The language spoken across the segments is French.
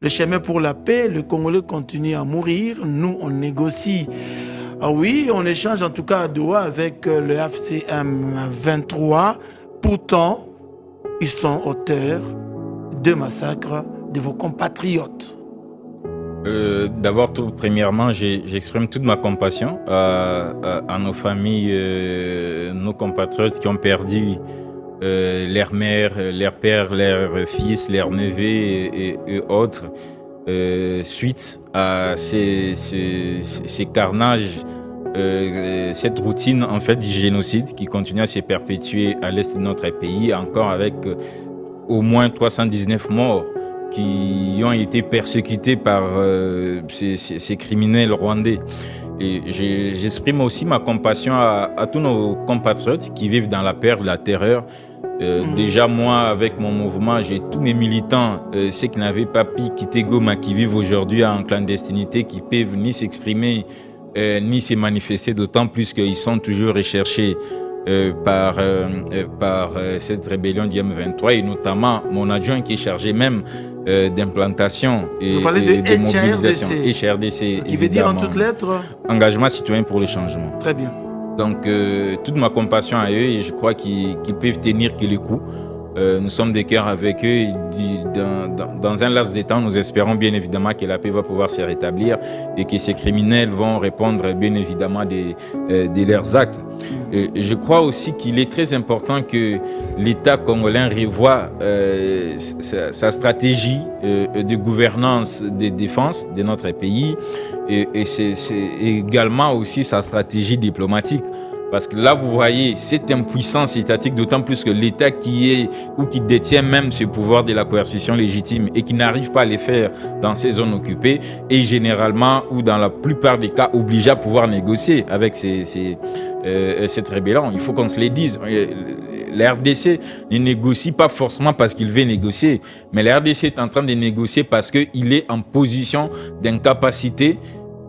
le chemin pour la paix. Le Congolais continue à mourir. Nous, on négocie. Ah oui, on échange en tout cas à Doha avec le FCM 23. Pourtant, ils sont auteurs de massacres de vos compatriotes. D'abord, premièrement, j'exprime toute ma compassion à nos familles, nos compatriotes qui ont perdu leurs mères, leurs pères, leurs fils, leurs neveux et autres suite à ces carnages, cette routine en fait du génocide qui continue à se perpétuer à l'est de notre pays, encore avec au moins 319 morts qui ont été persécutés par ces criminels rwandais. Et j'exprime aussi ma compassion à tous nos compatriotes qui vivent dans la peur, la terreur. Déjà, moi, avec mon mouvement, j'ai tous mes militants, ceux qui n'avaient pas pu quitter Goma, qui vivent aujourd'hui en clandestinité, qui peuvent ni s'exprimer, ni se manifester, d'autant plus qu'ils sont toujours recherchés par cette rébellion du M23, et notamment mon adjoint qui est chargé même d'implantation et de mobilisation. HRDC, qui veut dire en toutes lettres Engagement citoyen pour le changement. Très bien. Donc, toute ma compassion à eux, et je crois qu'ils peuvent tenir que le coup. Nous sommes des cœurs avec eux. Et dans un laps de temps, nous espérons bien évidemment que la paix va pouvoir se rétablir et que ces criminels vont répondre bien évidemment de leurs actes. Je crois aussi qu'il est très important que l'État congolais revoie sa stratégie de gouvernance, de défense de notre pays, et c'est également aussi sa stratégie diplomatique. Parce que là, vous voyez cette impuissance étatique, d'autant plus que l'État qui est ou qui détient même ce pouvoir de la coercition légitime et qui n'arrive pas à les faire dans ces zones occupées, est généralement ou dans la plupart des cas obligé à pouvoir négocier avec cette rébellion. Il faut qu'on se le dise. La RDC ne négocie pas forcément parce qu'il veut négocier, mais la RDC est en train de négocier parce qu'il est en position d'incapacité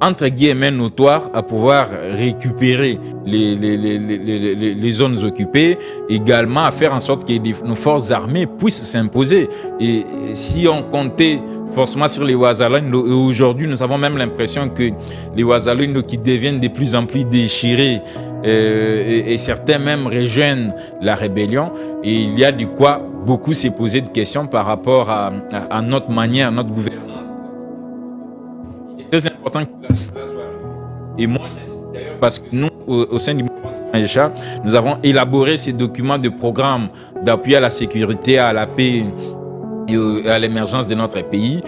entre guillemets notoire à pouvoir récupérer les zones occupées, également à faire en sorte que nos forces armées puissent s'imposer. Et si on comptait forcément sur les Wazalendo, aujourd'hui nous avons même l'impression que les Wazalendo qui deviennent de plus en plus déchirés, et certains même rejoignent la rébellion, et il y a de quoi beaucoup se poser de questions par rapport à notre manière, à notre gouvernance. Très important que cela soit. Et moi, j'insiste d'ailleurs parce que nous, au sein du mouvement Citoyen, nous avons élaboré ces documents de programme d'appui à la sécurité, à la paix et à l'émergence de notre pays.